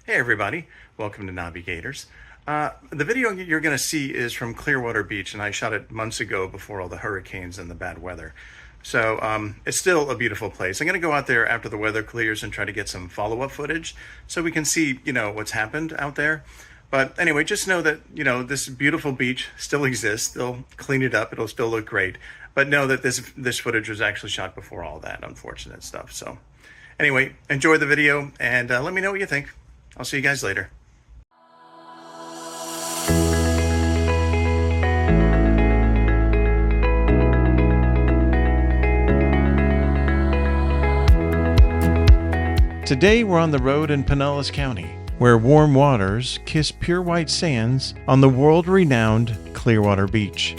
Hey everybody, welcome to Navi-Gators. The video you're going to see is from Clearwater Beach, and I shot it months ago before all the hurricanes and the bad weather. So it's still a beautiful place. I'm going to go out there after the weather clears and try to get some follow-up footage so we can see, what's happened out there. But anyway, just know that, this beautiful beach still exists. They'll clean it up. It'll still look great. But know that this footage was actually shot before all that unfortunate stuff. So anyway, enjoy the video and let me know what you think. I'll see you guys later. Today we're on the road in Pinellas County, where warm waters kiss pure white sands on the world-renowned Clearwater Beach.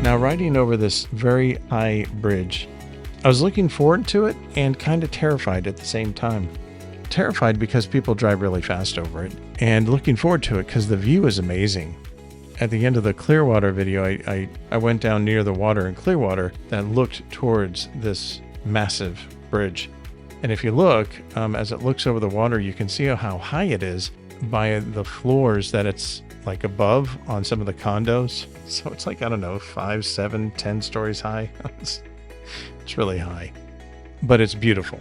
Now, riding over this very high bridge, I was looking forward to it and kind of terrified at the same time. Terrified because people drive really fast over it, and looking forward to it because the view is amazing. At the end of the Clearwater video, I went down near the water in Clearwater that looked towards this massive bridge. And if you look, as it looks over the water, you can see how high it is by the floors that it's like above on some of the condos. So it's like, I don't know, 5, 7, 10 stories high. It's really high, but it's beautiful.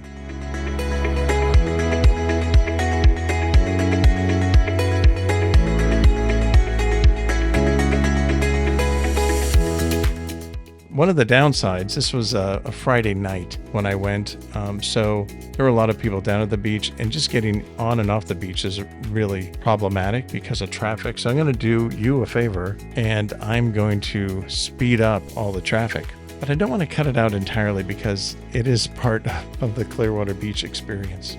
One of the downsides, this was a Friday night when I went, so there were a lot of people down at the beach, and just getting on and off the beach is really problematic because of traffic. So I'm going to do you a favor, and I'm going to speed up all the traffic. But I don't want to cut it out entirely because it is part of the Clearwater Beach experience.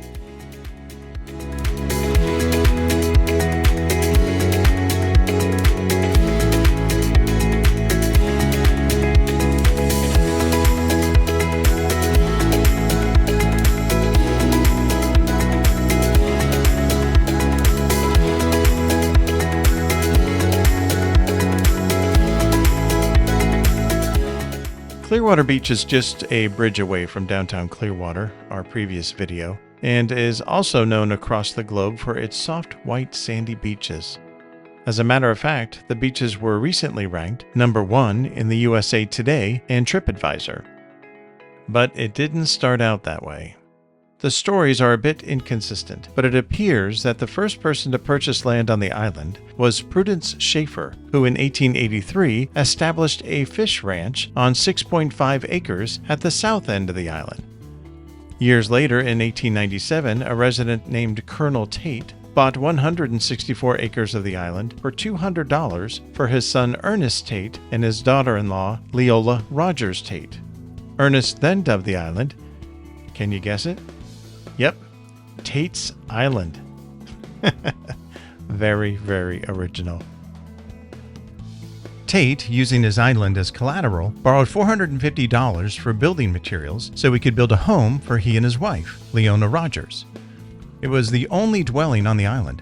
Clearwater Beach is just a bridge away from downtown Clearwater, our previous video, and is also known across the globe for its soft, white, sandy beaches. As a matter of fact, the beaches were recently ranked #1 in the USA Today and TripAdvisor. But it didn't start out that way. The stories are a bit inconsistent, but it appears that the first person to purchase land on the island was Prudence Schaefer, who in 1883 established a fish ranch on 6.5 acres at the south end of the island. Years later, in 1897, a resident named Colonel Tate bought 164 acres of the island for $200 for his son Ernest Tate and his daughter-in-law Leola Rogers Tate. Ernest then dubbed the island, can you guess it? Yep, Tate's Island. Very, very original. Tate, using his island as collateral, borrowed $450 for building materials so he could build a home for he and his wife, Leona Rogers. It was the only dwelling on the island,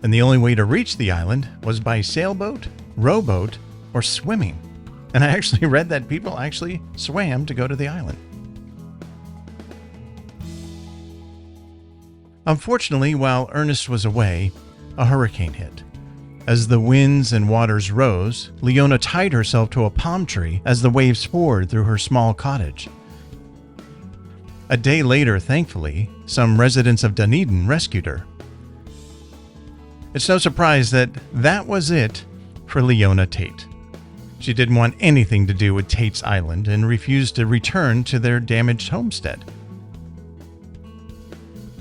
and the only way to reach the island was by sailboat, rowboat, or swimming. And I actually read that people actually swam to go to the island. Unfortunately, while Ernest was away, a hurricane hit. As the winds and waters rose, Leona tied herself to a palm tree as the waves poured through her small cottage. A day later, thankfully, some residents of Dunedin rescued her. It's no surprise that that was it for Leona Tate. She didn't want anything to do with Tate's Island and refused to return to their damaged homestead.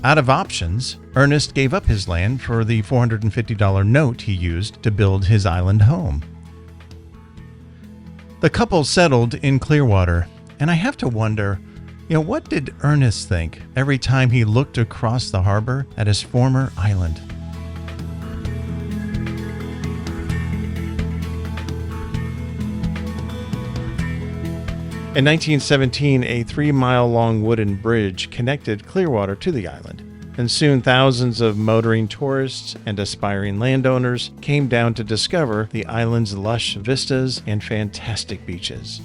Out of options, Ernest gave up his land for the $450 note he used to build his island home. The couple settled in Clearwater, and I have to wonder, what did Ernest think every time he looked across the harbor at his former island? In 1917, a 3-mile-long wooden bridge connected Clearwater to the island, and soon thousands of motoring tourists and aspiring landowners came down to discover the island's lush vistas and fantastic beaches.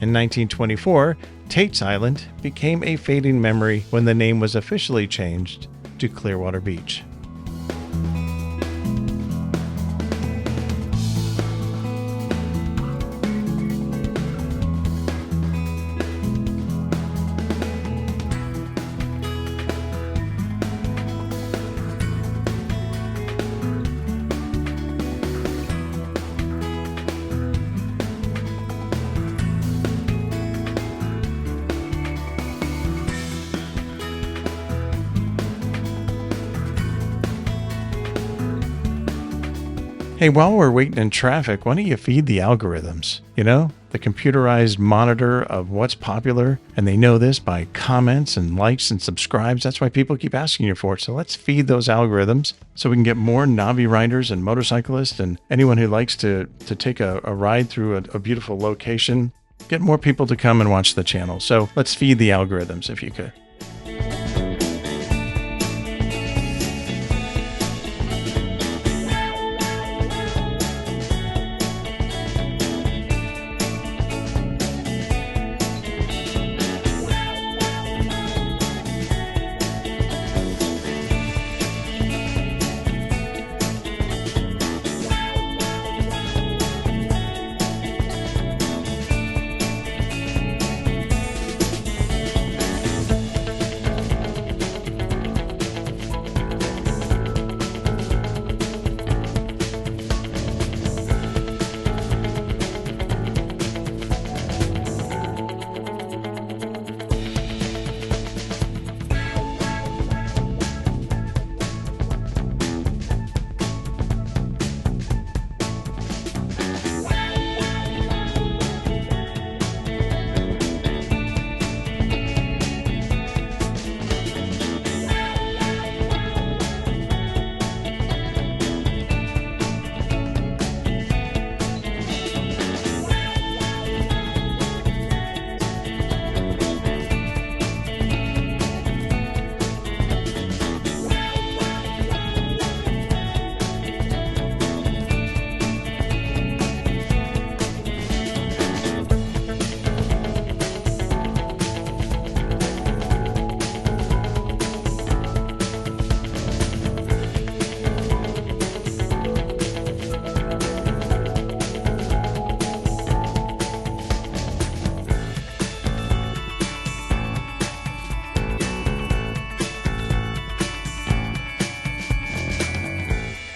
In 1924, Tate's Island became a fading memory when the name was officially changed to Clearwater Beach. Hey, while we're waiting in traffic, why don't you feed the algorithms? You know, the computerized monitor of what's popular, and they know this by comments and likes and subscribes. That's why people keep asking you for it. So let's feed those algorithms so we can get more Navi riders and motorcyclists and anyone who likes to take a ride through a beautiful location. Get more people to come and watch the channel. So let's feed the algorithms if you could.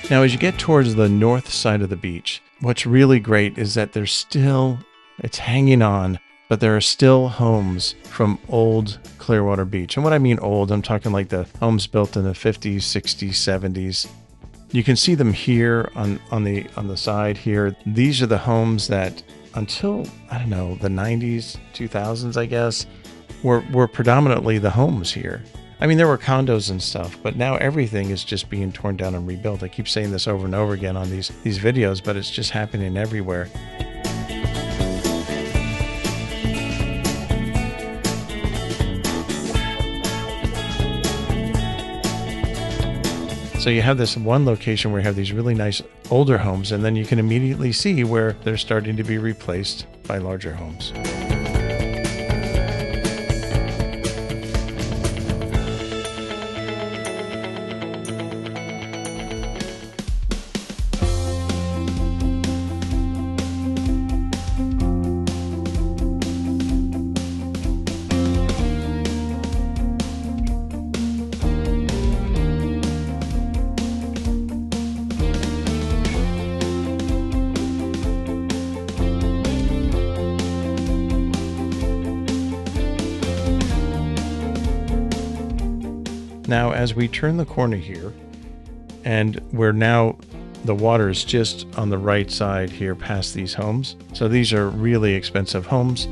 Now, as you get towards the north side of the beach, what's really great is that it's hanging on, but there are still homes from old Clearwater Beach. And what I mean old, I'm talking like the homes built in the 50s, 60s, 70s. You can see them here on the side here. These are the homes that until, I don't know, the 90s, 2000s, I guess, were predominantly the homes here. I mean, there were condos and stuff, but now everything is just being torn down and rebuilt. I keep saying this over and over again on these videos, but it's just happening everywhere. So you have this one location where you have these really nice older homes, and then you can immediately see where they're starting to be replaced by larger homes. Now, as we turn the corner here, and the water is just on the right side here past these homes. So these are really expensive homes.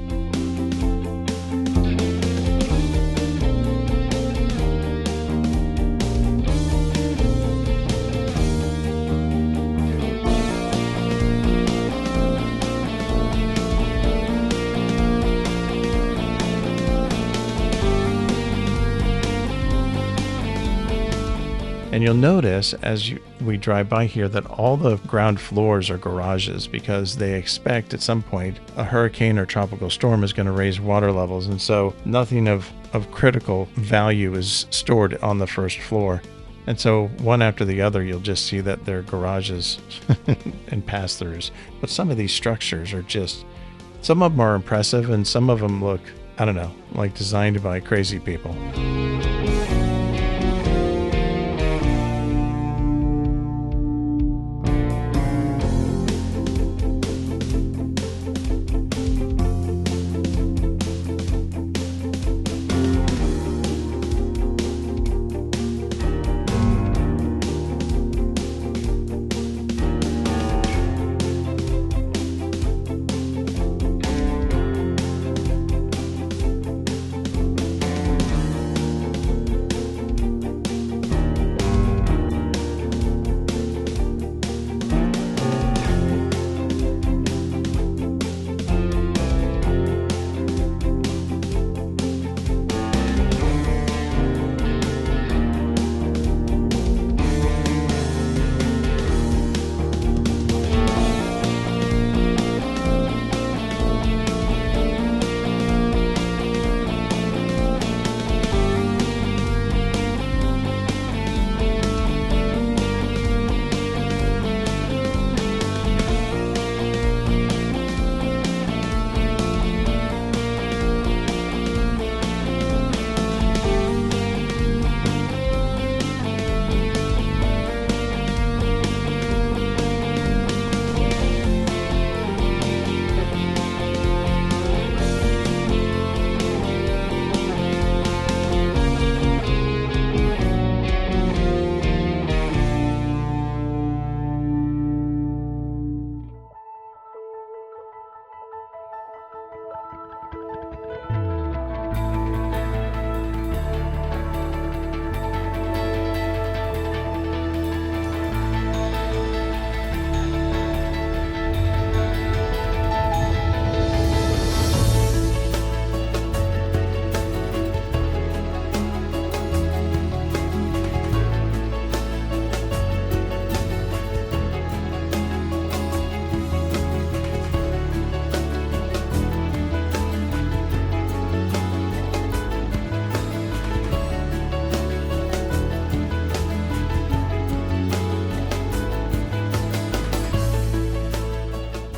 And you'll notice as we drive by here that all the ground floors are garages because they expect at some point a hurricane or tropical storm is going to raise water levels. And so nothing of critical value is stored on the first floor. And so one after the other, you'll just see that they're garages and pass-throughs. But some of these structures are just, some of them are impressive and some of them look, I don't know, like designed by crazy people.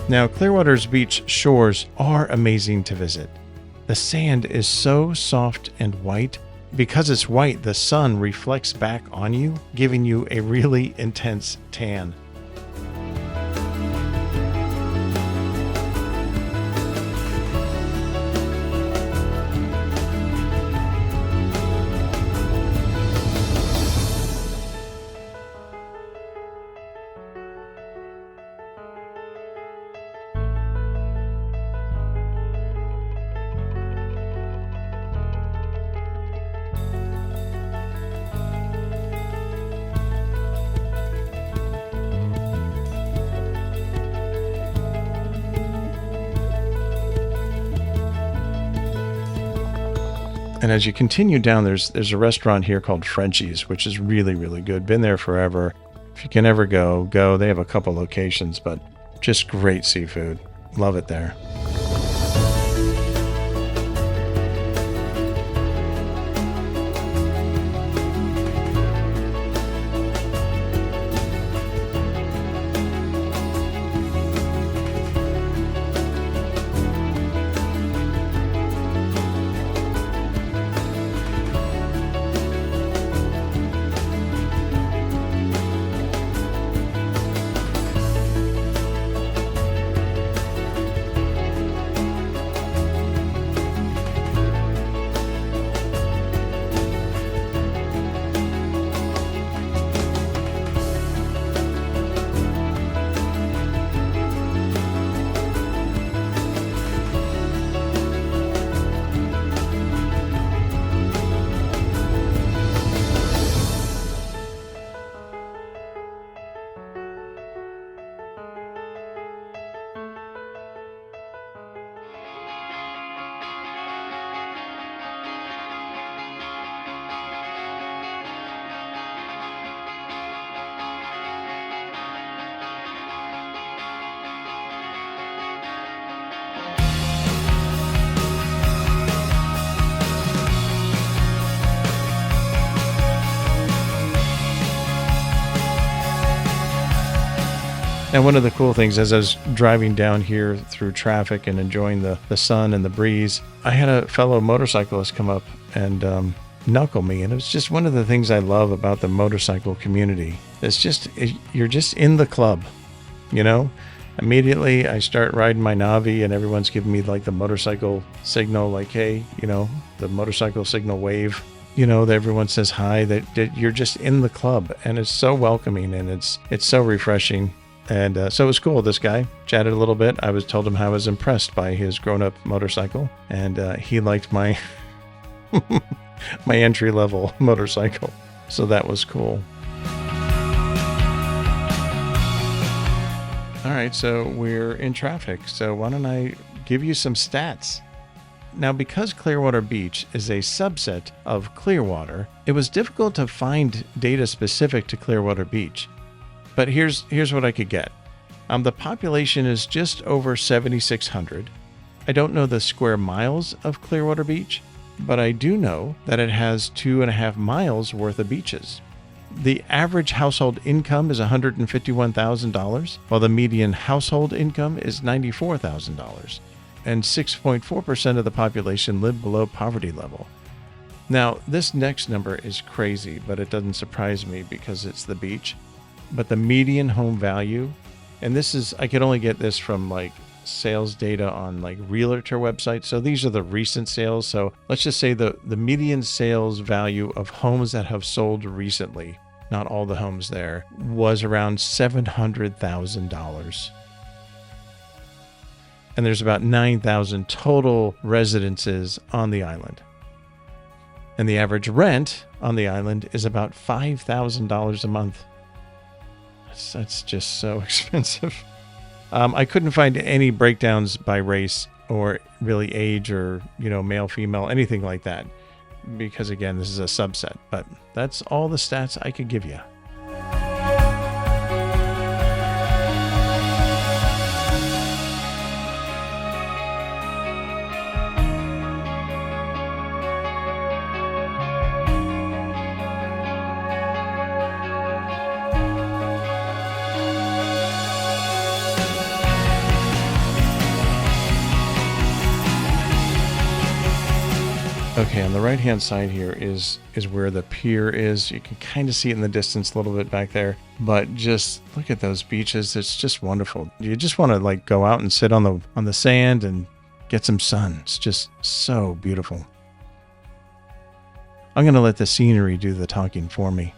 Now, Clearwater's beach shores are amazing to visit. The sand is so soft and white. Because it's white, the sun reflects back on you, giving you a really intense tan. And as you continue down, there's a restaurant here called Frenchies, which is really, really good. Been there forever. If you can ever go. They have a couple locations, but just great seafood. Love it there. And one of the cool things, as I was driving down here through traffic and enjoying the sun and the breeze, I had a fellow motorcyclist come up and knuckle me. And it was just one of the things I love about the motorcycle community. You're just in the club, you know? Immediately I start riding my Navi and everyone's giving me like the motorcycle signal, like, hey, you know, the motorcycle signal wave, you know, that everyone says hi, that you're just in the club, and it's so welcoming and it's so refreshing. And so it was cool. This guy chatted a little bit. I told him how I was impressed by his grown-up motorcycle, and he liked my my entry-level motorcycle. So that was cool. All right, so we're in traffic. So why don't I give you some stats? Now, because Clearwater Beach is a subset of Clearwater, it was difficult to find data specific to Clearwater Beach. But here's what I could get. The population is just over 7,600. I don't know the square miles of Clearwater Beach, but I do know that it has 2.5 miles worth of beaches. The average household income is $151,000, while the median household income is $94,000. And 6.4% of the population live below poverty level. Now, this next number is crazy, but it doesn't surprise me because it's the beach. But the median home value, and I could only get this from like sales data on like realtor websites. So these are the recent sales. So let's just say the median sales value of homes that have sold recently, not all the homes there, was around $700,000. And there's about 9,000 total residences on the island. And the average rent on the island is about $5,000 a month. That's just so expensive. I couldn't find any breakdowns by race or really age or, you know, male, female, anything like that. Because again, this is a subset, but that's all the stats I could give you. Okay, on the right-hand side here is where the pier is. You can kind of see it in the distance a little bit back there, but just look at those beaches. It's just wonderful. You just want to like go out and sit on the sand and get some sun. It's just so beautiful. I'm going to let the scenery do the talking for me.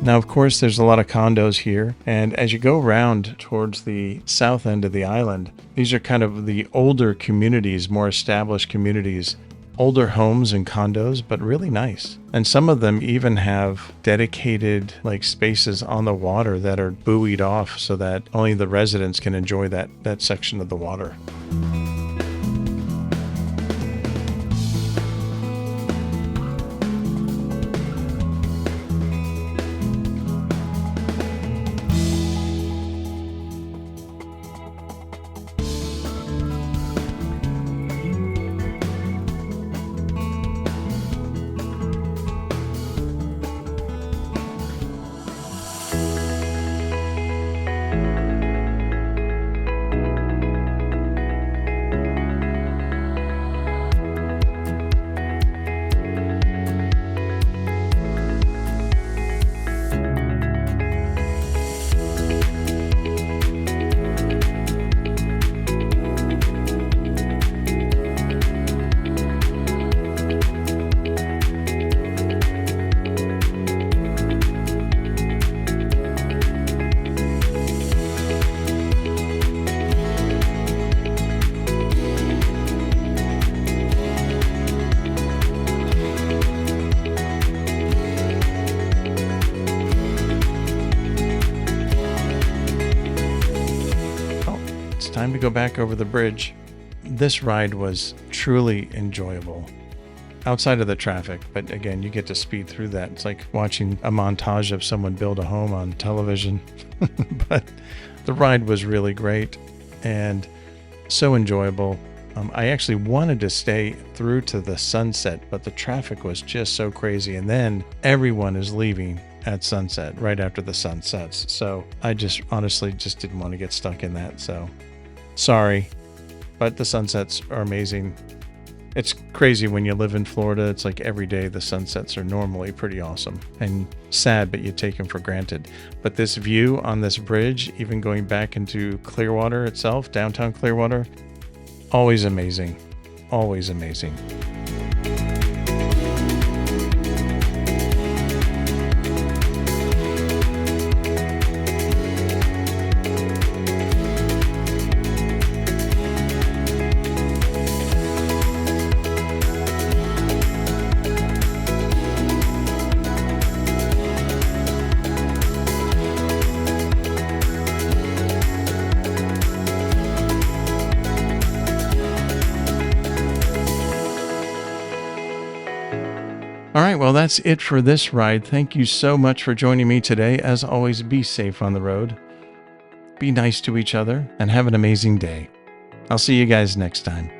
Now, of course, there's a lot of condos here, and as you go around towards the south end of the island, these are kind of the older communities, more established communities, older homes and condos, but really nice. And some of them even have dedicated like spaces on the water that are buoyed off so that only the residents can enjoy that section of the water. time to go back over the bridge. This ride was truly enjoyable. Outside of the traffic, but again, you get to speed through that. It's like watching a montage of someone build a home on television. But the ride was really great and so enjoyable. I actually wanted to stay through to the sunset, but the traffic was just so crazy. And then everyone is leaving at sunset, right after the sun sets. So I just honestly just didn't want to get stuck in that. So sorry, but the sunsets are amazing. It's crazy when you live in Florida. It's like every day the sunsets are normally pretty awesome and sad, but you take them for granted. But this view on this bridge, even going back into Clearwater itself, downtown Clearwater, always amazing. Always amazing. All right, well, that's it for this ride. Thank you so much for joining me today. As always, be safe on the road, be nice to each other, and have an amazing day. I'll see you guys next time.